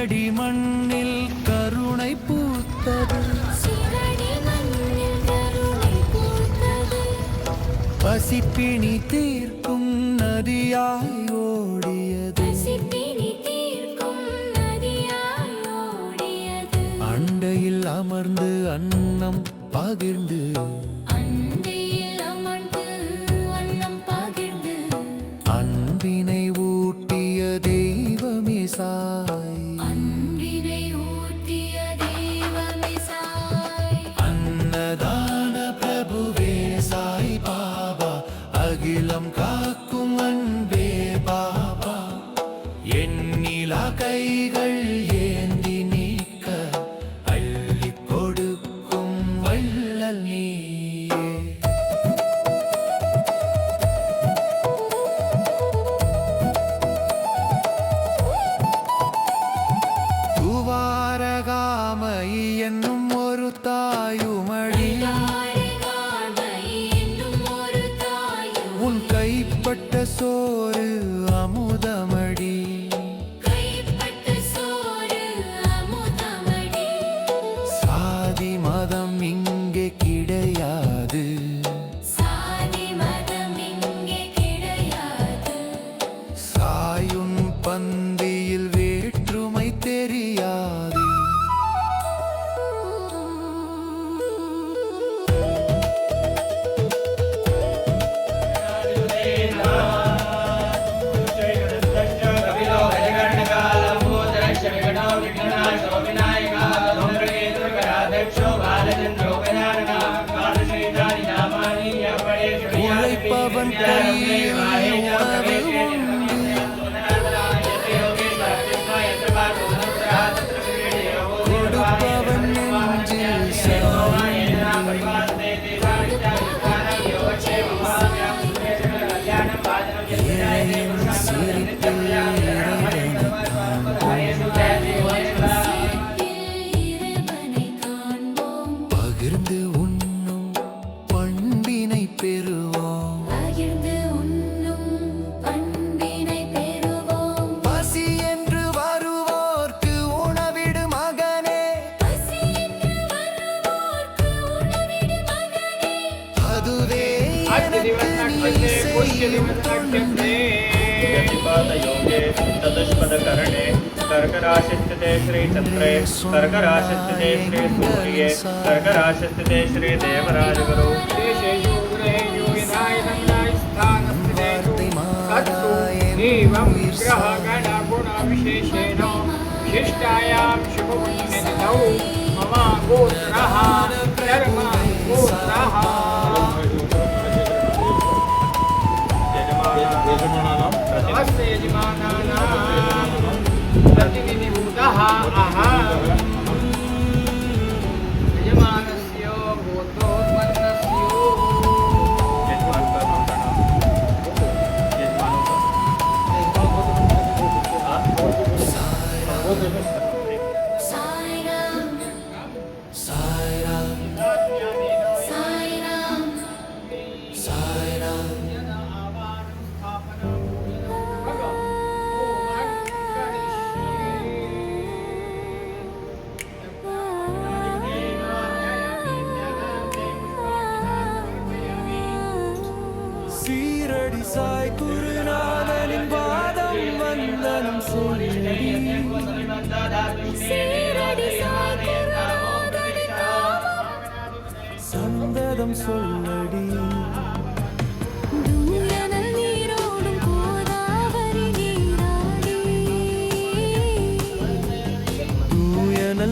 சீரடி மண்ணில் கருணை பூத்தது, பசிப்பிணி தீர்க்கும் நதியாய் ஓடியது, அண்டையில் அமர்ந்து அன்னம் பகிர்ந்து, அன்பினை ஊட்டிய தெய்வமே சாய், அன்னதான பிரபுவே சாய் பாபா, அகிலம் காக்கும் அன்பே பாபா, எண்ணிலா கைகள் ஏந்தி நீக்க அள்ளி கொடுக்கும் வள்ளல் நீயே. துவாரகாமை என்னும் ஒரு தாயுமடி, உன் கைப்பட்ட சோறு அமுதமடி, சாதி மதம் இங்கே கிடையாது, சாயுன் பந்தியில் வேற்றுமை தெரியாது. உழைப்பவன் கையில் உணவு உண்டு, கொடுப்பவன் நெஞ்சில் சாய்ந்து, ஏழையின் சிரிப்பில் இறைவனைக் பகிர்ந்து உண்ணும் பண்பினை பெறுவோம், பசி என்று வருவோர்க்கு உணவிடு மகனே, அதுவே எனக்கு நீ செய்யும் தொண்டு. कर्कराशिस्थिते श्रीचन्द्रे कर्कराशिस्थिते श्रीसूर्ये कर्कराशिस्थिते श्रीदेवराजगुरु ग्रहगणगुणविशेषेण विशिष्टायां शुभपुण्यतिथौ मम गोत्रः धर्मगोत्रः नमस्ते यजमानानां प्रतिनिधिभूतः अहम् यजमानस्य गोत्रोत्पन्नस्य சீரடி சாய் குருநாதனின் பாதம் வந்தனம் சொல்லடி, சந்ததம் சொல்லடி, தூயனல்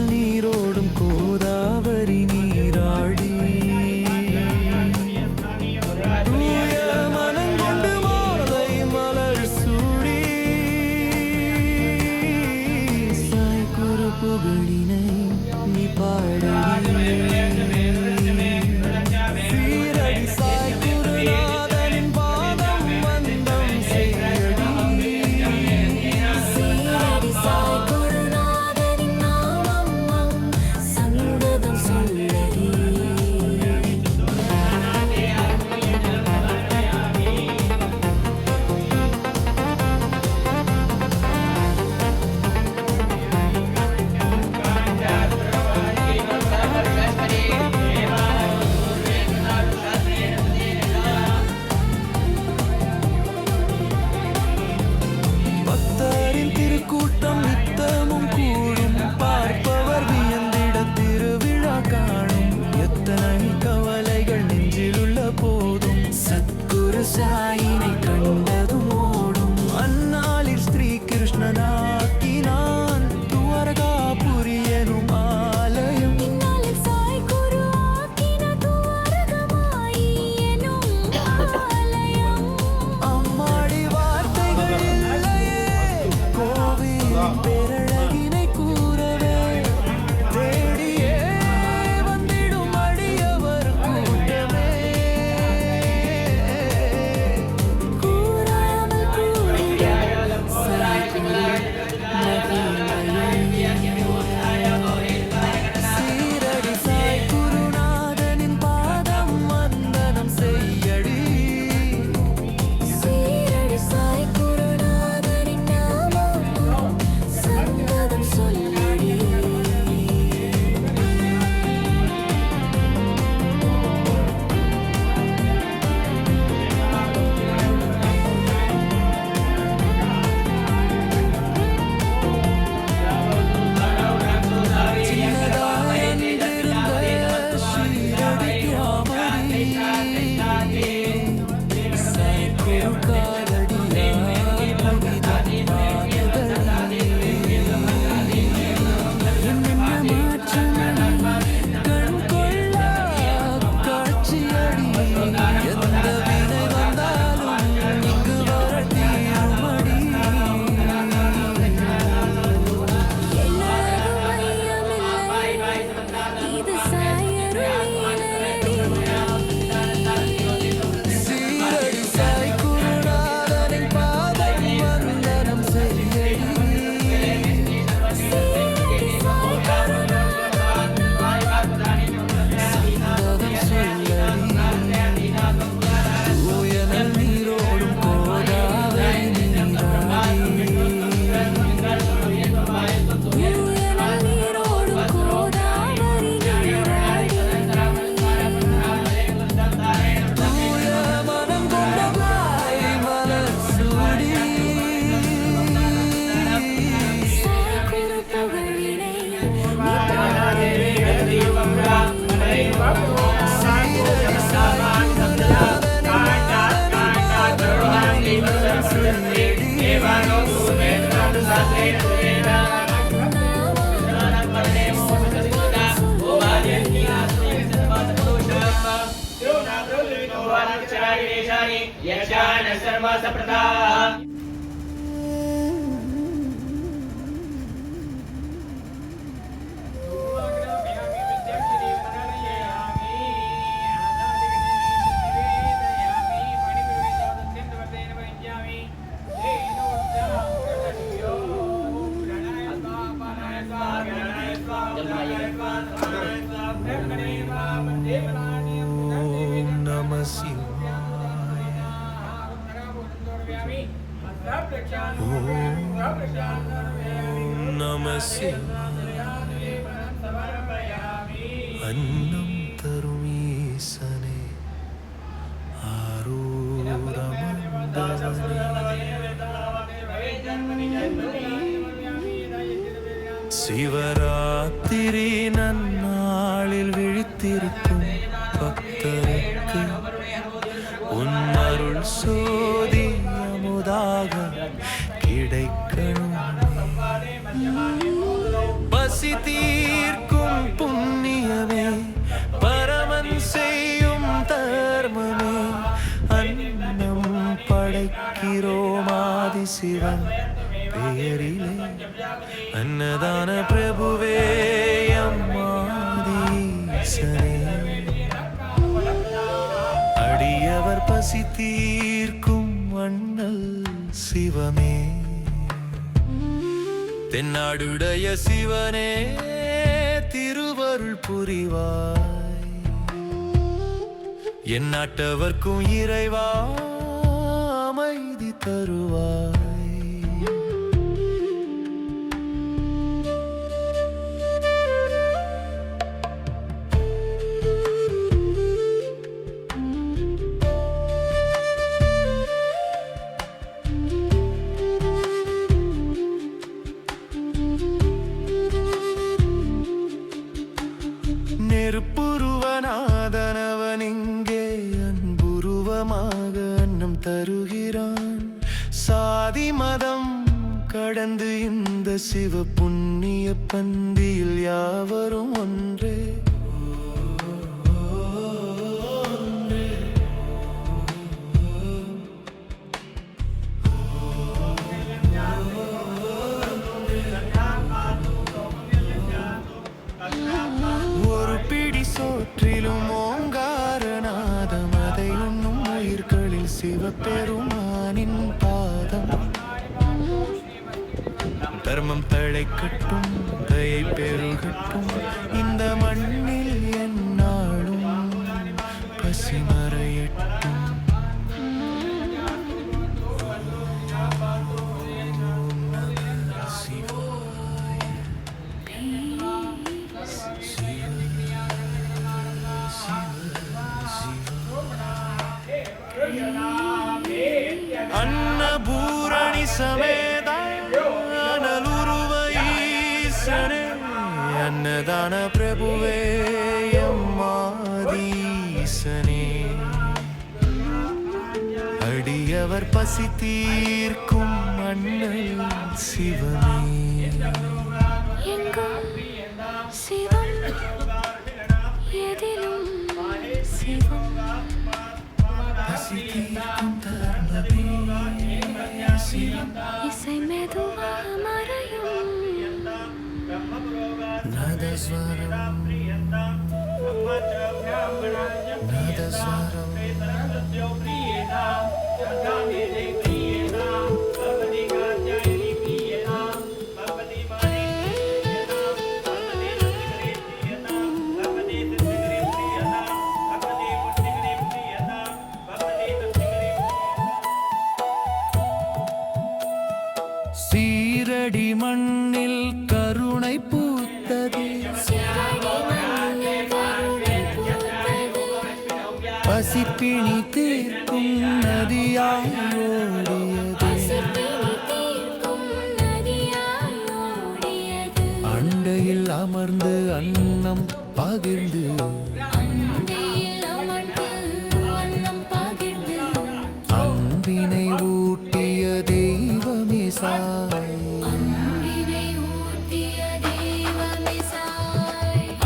நீரோடும் கோதாவரி நீராடி, தூய மனங்கொண்டு மாலை மலர் சூடி, சாய் குரு புகழினை நீ பாடடி, சீரடி சாய் குரு சாயினை கண்டதும் ஓடும். அந்நாளில் ஸ்ரீ கிருஷ்ணனாக்கினான் துவாரகாபுரி எனும் ஆலயம். இந்நாளில் சாய் குரு ஆக்கின துவாரகமாயி எனும் ஆலயம். அம்மாடி வார்த்தைகள் இல்லையே கோவிலின் பேரழகினை கூறவே. தேடியே வந்திடும் அடியவர் கூட்டமே. கூறாமல் கூறிடும் சாய் குரு சீரடி சாய் குருநாதனின் பாதம் வந்தனம் செய்யடி. சீரடி சாய் குருநாதரின் நாமம் சந்ததம் சொல்லடி. இது சாய் அருளினடி. சீரடி சாய் குருநாதனின் பாதம் வந்தனம் செய்யடி. சீரடி சாய் சந்ததம் சொல்லடி. தூயனல் நீரோடும் கோதாவரி நீராடி. தூயனல் நீரோடும் கோதாவரி நீராடி. தூய மனம் கொண்டவாய் மலர் சூடி. சாய் குரு புகழினை சீரடி சாய் குருநாதனின் यक्षान सर्व सप्रदा ஓம் நம சிவாய. ஓம் நம சிவாய. அன்னம் தரும் ஈசனே சிவராத்திரி நன்னாளில் விழித்திருக்கும் பக்தருக்கு உன் அருள் சோதி அமுதாக கிடைக்கணும். பசி தீர்க்கும் புண்ணியமே பரமன் செய்யும் தர்மமே. அன்னம் படைக்கிறோம் ஆதிசிவன் பெயரிலே. அன்னதான பிரபுவே அம்மாதீசனே. அடியவர் பசி தீர்க்கும் அண்ணல் சிவமே. தென்னாடுடைய சிவனே திருவருள் புரிவாய். என் நாட்டவர்க்கும் இறைவா அமைதி தருவாய். நெருப்புருவநாதனவன் இங்கே அன்புருவமாக அன்னம் தருகிறான். சாதி மதம் கடந்து இந்த சிவ புண்ணிய பந்தியில் யாவரும் ஒன்றே. ஒரு பிடி சோற்றிலும் ஓங்காரநாதம், அதை உண்ணும் உயிர்களில் சிவபெருமானின் பாதம். தர்மம் தழைக்கட்டும், தயை பெருகட்டும், இந்த மண்ணில் எந்நாளும் பசி மறையட்டும். அன்னபூரணி சமேத அனலுருவ ஈசனே, அன்னதான பிரபுவே எம்மாதீசனே. அடியவர் பசி தீர்க்கும் அண்ணல் சிவமே. எங்கும் சிவம், எதிலும் சிவம். பசி தீர்க்கும் தர்மமே சிவம். இசை மெதுவாக மறையும் நாதஸ்வரம் நாதஸ்வரம். சீரடி மண்ணில் கருணை பூத்தது, பசிப்பிணி தீர்க்கும் நதியாய் ஓடியது. அண்டையில் அமர்ந்து அன்னம் பகிர்ந்து, அன்பினை ஊட்டிய தெய்வமே சாய்.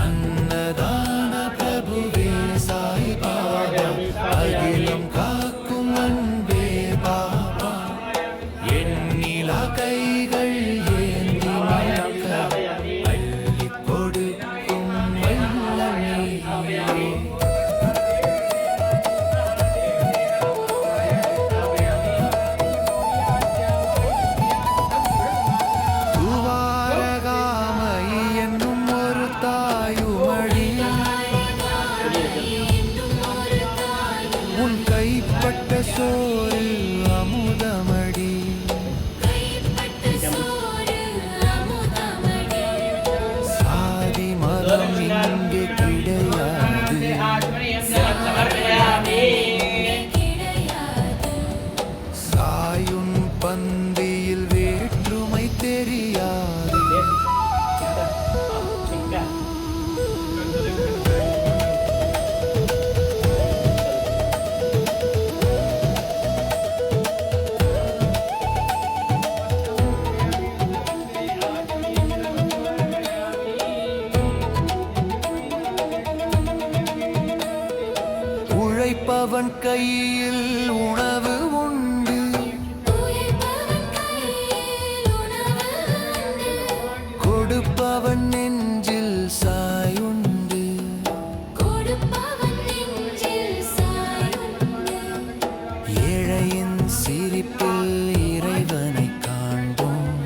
அன்னதான பிரபுவே சாய் பாபா, அகிலம் காக்கும் அன்பே பாபா. எண்ணிலா கைகள் ஏந்தி மணக்க அள்ளிக் கொடுக்கும் வல்லமே. துவாரகாமை என்னும் ஒரு தாயுமடி, உன் கைப்பட்ட சோறில் அமுதமடி. சாதி மதம் இங்கே கிடையாது, சாயுன் பந்தியில் வேற்றுமை தெரியாது. உழைப்பவன் கையில் உணவு உண்டு, கொடுப்பவன் நெஞ்சில் சாயுண்டு. ஏழையின் சிரிப்பில் இறைவனை காண்போம்,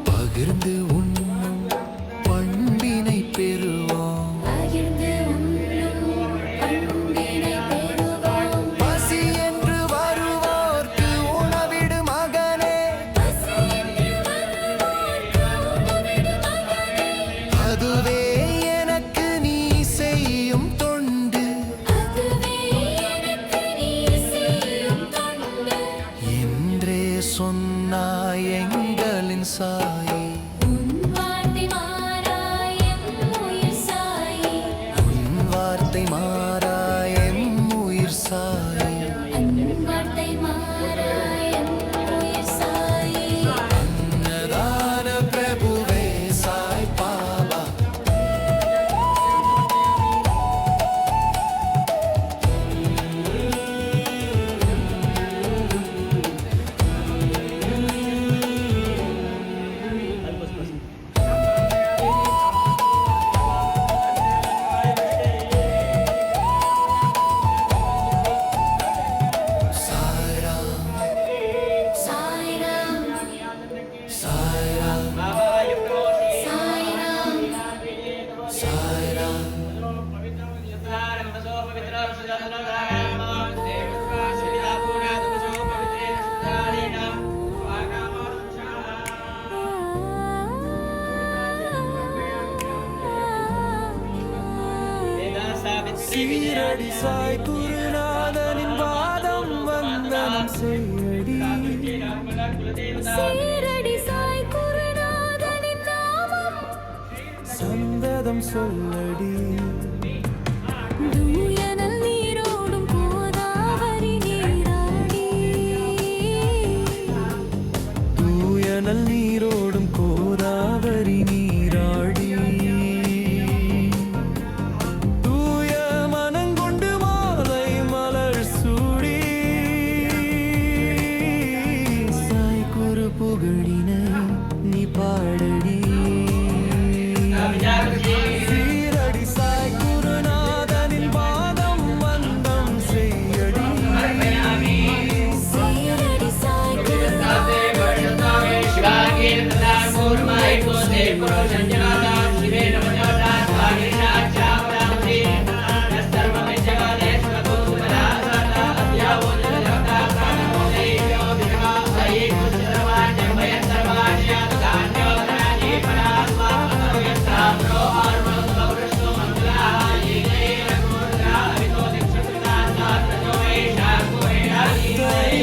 பகிர்ந்து உண்ணும் பண்பினை பெறுவோம். பசி என்று வருவோர்க்கு உணவிடு மகனே, சீரடி சாய் குருநாதனின் பாதம் வந்தனம் செய்யடி சீரடி சாய் குருநாதனின் நாமம் சந்ததம் சொல்லடி தூயனல் நீரோடும் கோதாவரி நீராடி தூயனல் நீரோடும் கோதாவரி நீராடி தூய மனங்கொண்டு மாலை மலர் சூடி சாய் குரு புகழின நீ பாடடி சீரடி சாய் குருநாதனின் பாதம் வந்தம் செய்யடி சீரடி சாய்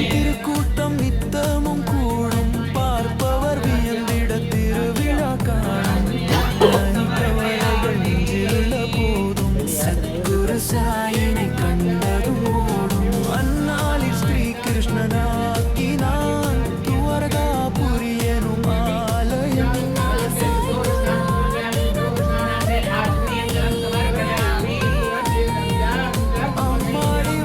திருக்கூட்டம் நித்தமும் கூடும் பார்ப்பவர் வியந்திட திருவிழா காணும் கவலைகள் நெஞ்சிலுள்ள போதும் சத்குரு சாயினை கண்டதும் ஓடும் அந்நாளில் ஸ்ரீ கிருஷ்ணனாக்கினான் துவரகாபுரி எனும் ஆலயம் அம்மாடி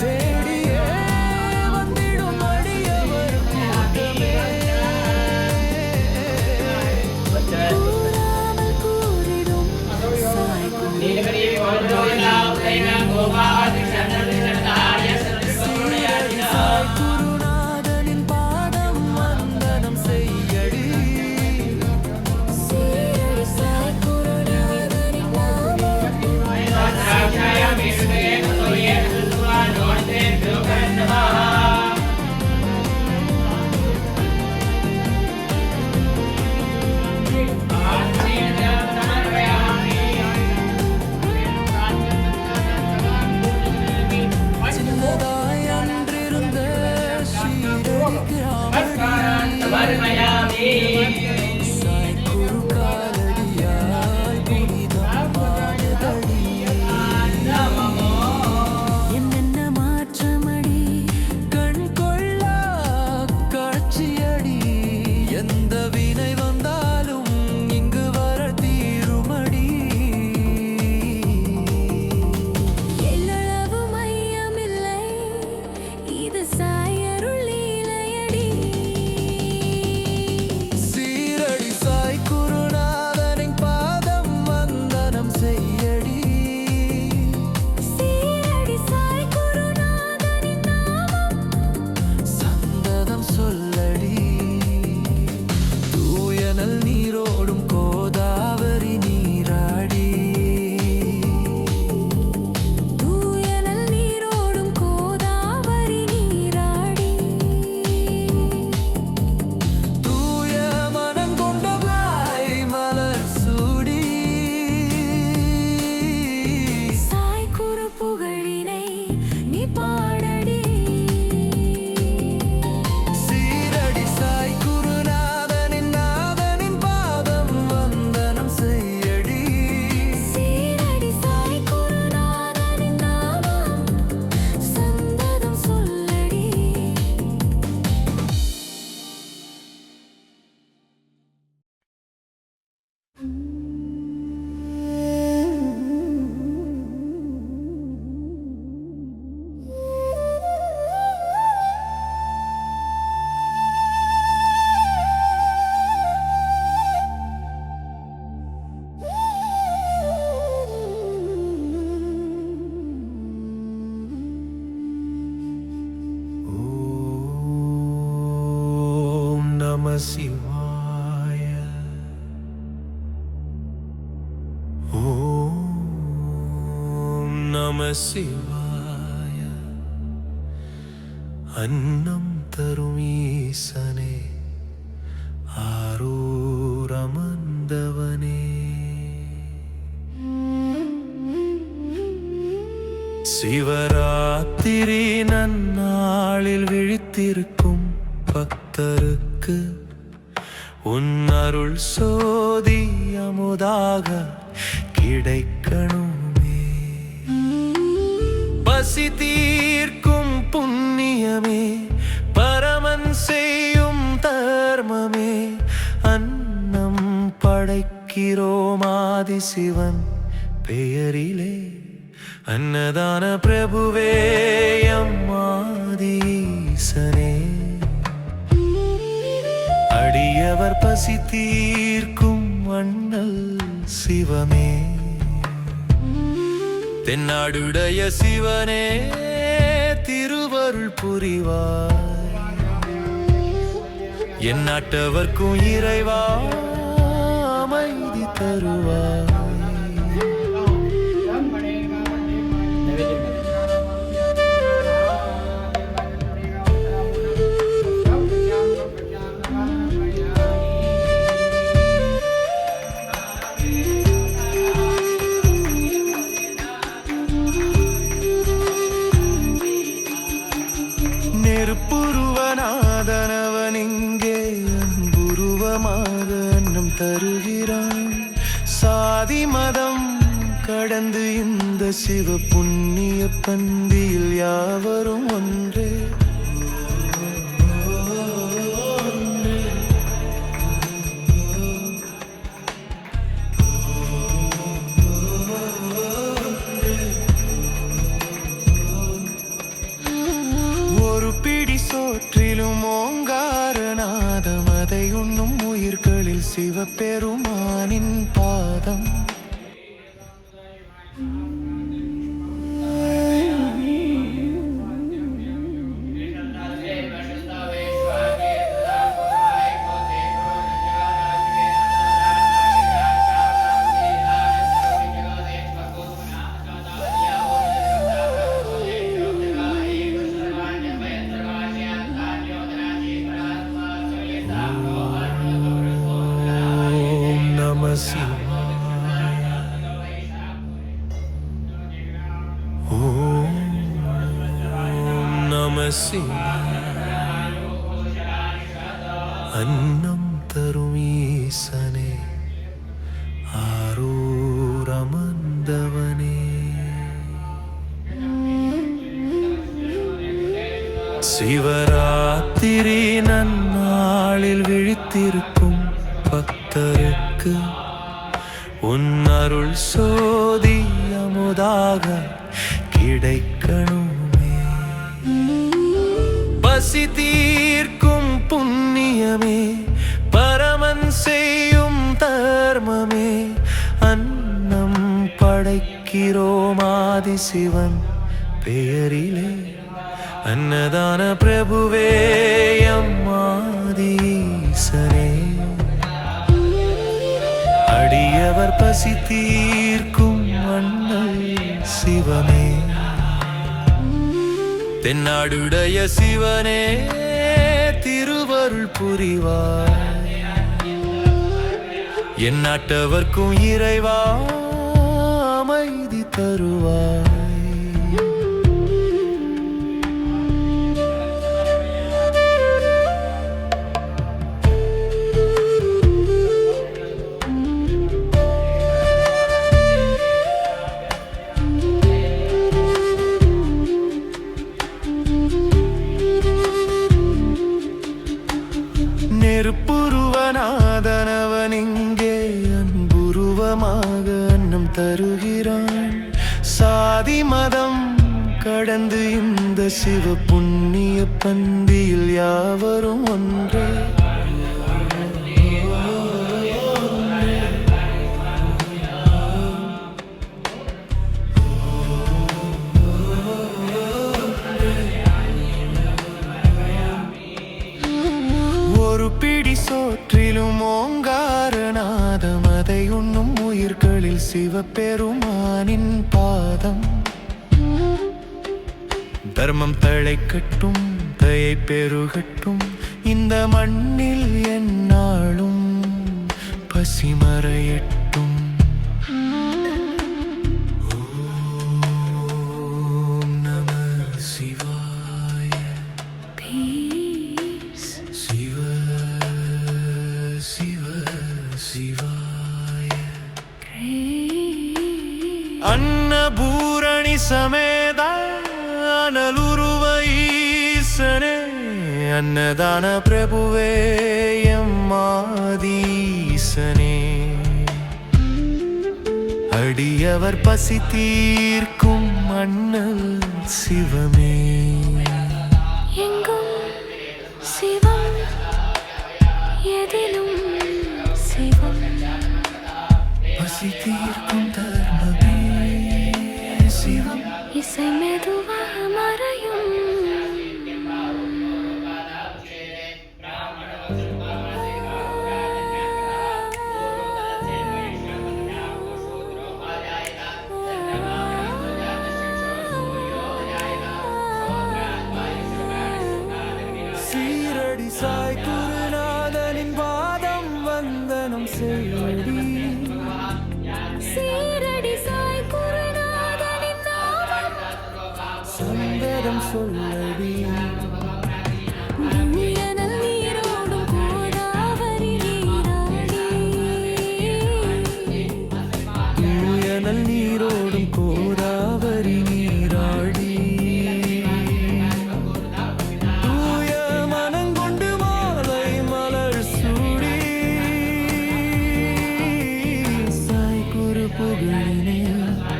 தேடியே வந்திடும் அடியவர் கூட்டமே கூறாமல் கூறிடும் சாய் சீரடி சாய் குருநாதனின் பாதம் வந்தனம் செய்யடி சீரடி சாய் குருநாதனின் நாமம் சின்னதாய் அன்றிருந்த ஷீரடி கிராமடி சாய் குரு காலடியாய் புனிதமானதடி என்னென்ன மாற்றமடி கண் கொள்ளா காட்சியடி எந்த வினை வந்தாலும் இங்கு வர தீருமடி எல்லளவு மையமில்லை இது சாயருள் லீலையடி சீரடி சாய் குருநாதனின் பாதம் வந்தனம் செய்யடி சீரடி சாய் குருநாதனின் நாமம் சந்ததம் சொல்லடி தூயனல் நீரோடும் கோதாவரி நீராடி தூயனல் நீரோடும் கோதாவரி நீராடி தூய மனம் கொண்ட வாய் மலர் சூடி சாய் குரு புகழினை நீ பாடடி சீரடி சாய் குருநாதனின் நாதனின் பாதம் வந்தனம் செய்யடி சீரடி சாய் குருநாதனின் நாமம் சந்ததம் சொல்லடி ஓம் நம சிவாய ஓம் நம சிவாய அன்னம் தரும் ஈசனே ஆரோ சிவராத்திரி நன்னாளில் விழித்திருக்கும் பக்தருக்கு உன் அருள் சோதி அமுதாக கிடைக்கணுமே. பசி தீர்க்கும் புண்ணியமே, பரமன் செய்யும் தர்மமே, அன்னம் படைக்கிறோம் ஆதிசிவன் பெயரிலே. அன்னதான பிரபுவே அம்மாதீசனே, அடியவர் பசி தீர்க்கும் அண்ணல் சிவமே. தென்னாடுடைய சிவனே திருவருள் புரிவாய், என் நாட்டவர்க்கும் இறைவா அமைதி தருவாய். நெருப்புருவநாதனவன் இங்கே அன்புருவமாக அன்னம் தருகிறான். சாதி மதம் கடந்து இந்த சிவ புண்ணிய பந்தியில் யாவரும் ஒன்றே. சோற்றிலும் ஓங்காரநாதம், அதை உண்ணும் உயிர்களில் சிவபெருமானின் பாதம். அன்னம் தரும் ஈசனே, ஆரூரமந்தவனே. சிவராத்திரி நன்னாளில் விழித்திருக்கும் பக்தருக்கு உன் அருள் சோதி அமுதாக கிடைக்கணுமே. பசி தீர்க்கும் புண்ணியமே, பரமன் செய்யும் தர்மமே, அன்னம் படைக்கிறோம் ஆதிசிவன் பெயரிலே. அன்னதான பிரபுவே அம்மாதீசனே, அடியவர் பசி தீர்க்கும் அண்ணல் சிவமே. தென்னாடுடைய சிவனே திருவருள் புரிவாய், என் நாட்டவர்க்கும் இறைவா அமைதி தருவாய். நெருப்புருவநாதனவன் இங்கே அன்புருவமாக அன்னம் தருகிறான். சாதி மதம் கடந்து இந்த சிவ புண்ணிய பந்தியில் யாவரும் ஒன்றே. ஒரு பிடி சோற்றிலும் ஓங்காரநாதம், அதை உண்ணும் உயிர்களில் சிவபெருமானின் பாதம். தர்மம் தழைக்கட்டும், தயை பெருகட்டும், இந்த மண்ணில் எந்நாளும் பசிமறையட்டும். சமேத அனலுருவ ஈசனே அன்னதான பிரபுவே எம்மாதீசனே அடியவர் பசி தீர்க்கும் அண்ணல் சிவமே எங்கும் சிவம் எதிலும் சிவம் பசி தீர்க்கும் தர்மமே சிவம் இசை மெதுவாக மறையும் சீரடி சாய் குருநாதனின் பாதம் வந்தனம் செய்யடி சீரடி சாய் குருநாதனின் நாமம் சந்ததம் சொல்லடி திவ்யனல் நீரோடும் கோதாவரி நீராடி தூயனல் நீரோடும் கோதாவரி நீராடி தூய மனங்கொண்டு மாலை மலர் சூடி சாய் குரு புகழினே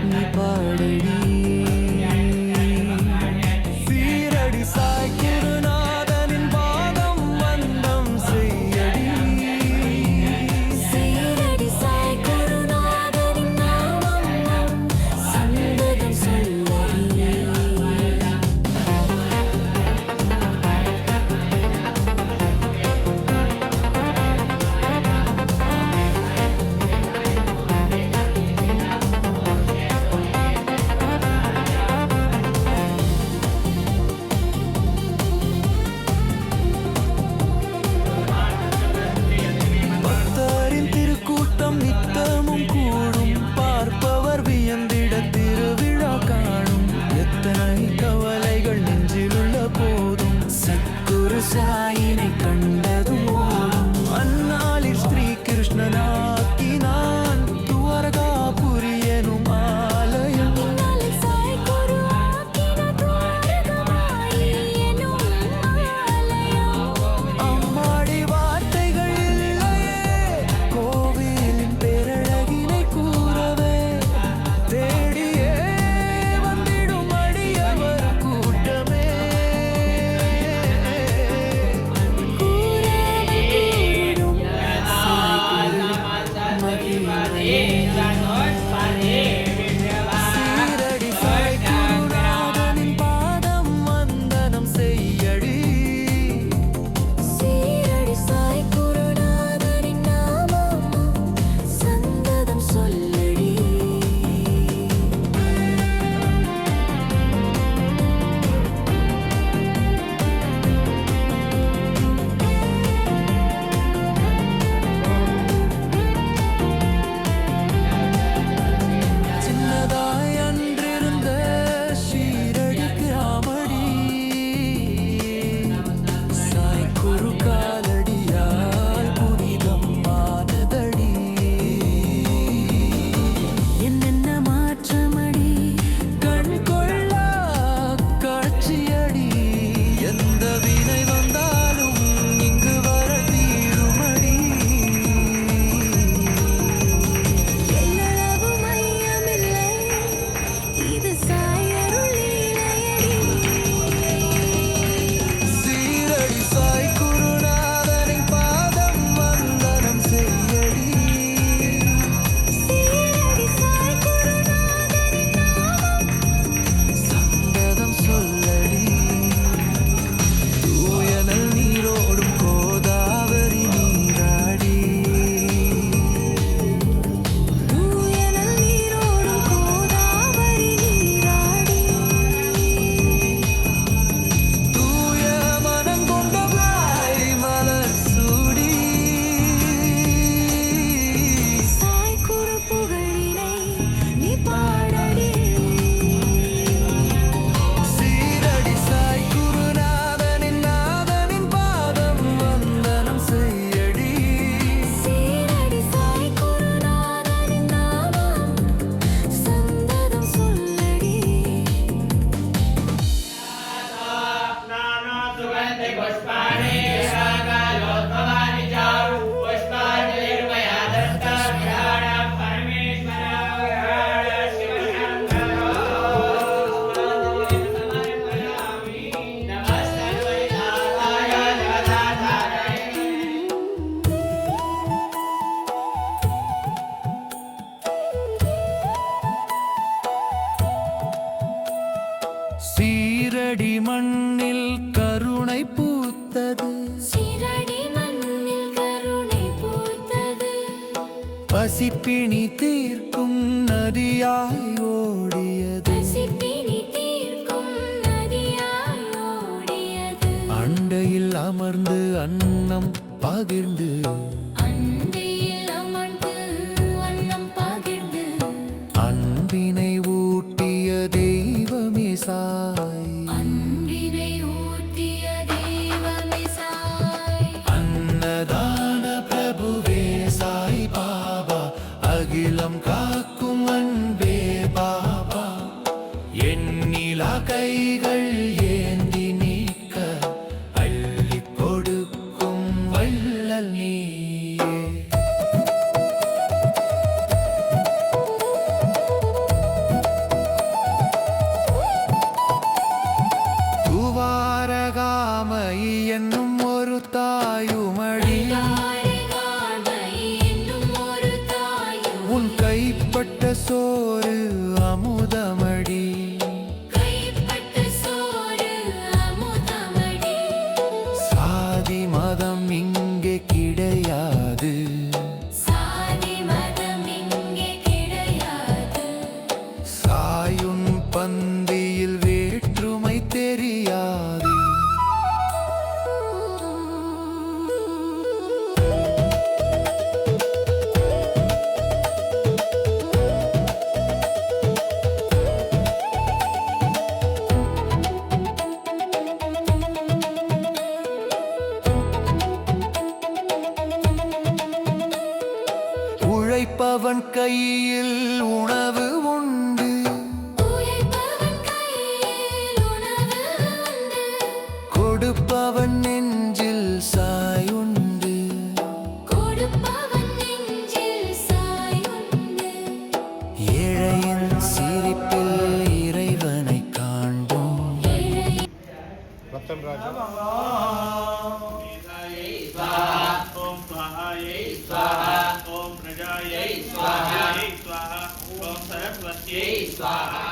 நீ பாடடி சீரடி சாய் குருநாதனின் பாதம் வந்தம் செய்யடி சீரடி சாய் குருநாதனின் நாமம் சந்ததம் சொல்லடி பக்தரின் திருக்கூட்டம் நித்தமும் கூடும் பார்ப்பவர் வியந்திட திருவிழா காணும் எத்தனை கவலைகள் நெஞ்சிலுள்ள போதும் சத்குரு சாயினை கண்டதும் ஓடும் அந்நாளில் ஸ்ரீ கிருஷ்ணனாக்கினான் துவரகாபுரி எனும் ஆலயம் இந்நாளில் சாய் குரு ஆக்கின துவாரகமாயி எனும் ஆலயம் அம்மாடி வார்த்தைகள் இல்லையே கோவிலின் பேரழகினை கூறவே தேடியே வந்திடும் அடியவர் கூட்டமே கூரை பசிப்பிணி தீர்க்கும் நதியாய் ஓடியது பசிப்பிணி தீர்க்கும் நதியாய் ஓடியது. அண்டையில் அமர்ந்து அன்னம் பகிர்ந்து அண்டையில் அமர்ந்து அன்னம் பகிர்ந்து அன்பினை ஊட்டிய தெய்வமே சாய். அன்பினை ஊட்டிய தெய்வமே சாய். அன்னதான பிரபுவே சாய் பாபா, அகிலம் காக்கும் அன்பே பாபா, எண்ணிலா கைகள் ஏந்தி நீக்க அள்ளி கொடுக்கும் வள்ளல் நீயே. துவாரகாமயி என்னும் ஒரு தாயுமடி, தாரகாமை என்னும் ஒரு தாயும் உன் கைப்பட்ட சோறு அமுதமடி. கைப்பட்ட சோறு அமுதமடி. சாதி மதம் இங்கே கிடையாது, சாதி மதம் இங்கே கிடையாது. சாயுன் பந்தியில் வேற்றுமை தெரியாது. உழைப்பவன் கையில் உணவு உண்டு, உழைப்பவன் கையில் உணவு உண்டு. கொடுப்பவன் நெஞ்சில் சாயுண்டு. கொடுப்பவன் நெஞ்சில் சாயுண்டு. ஏழையின் சிரிப்பில் இறைவனை காண்போம். ரத்தன் ராஜா ओम स्वाहायै स्वाहा ओम प्रजायै स्वाहा स्वाहा ओम सरस्वत्यै स्वाहा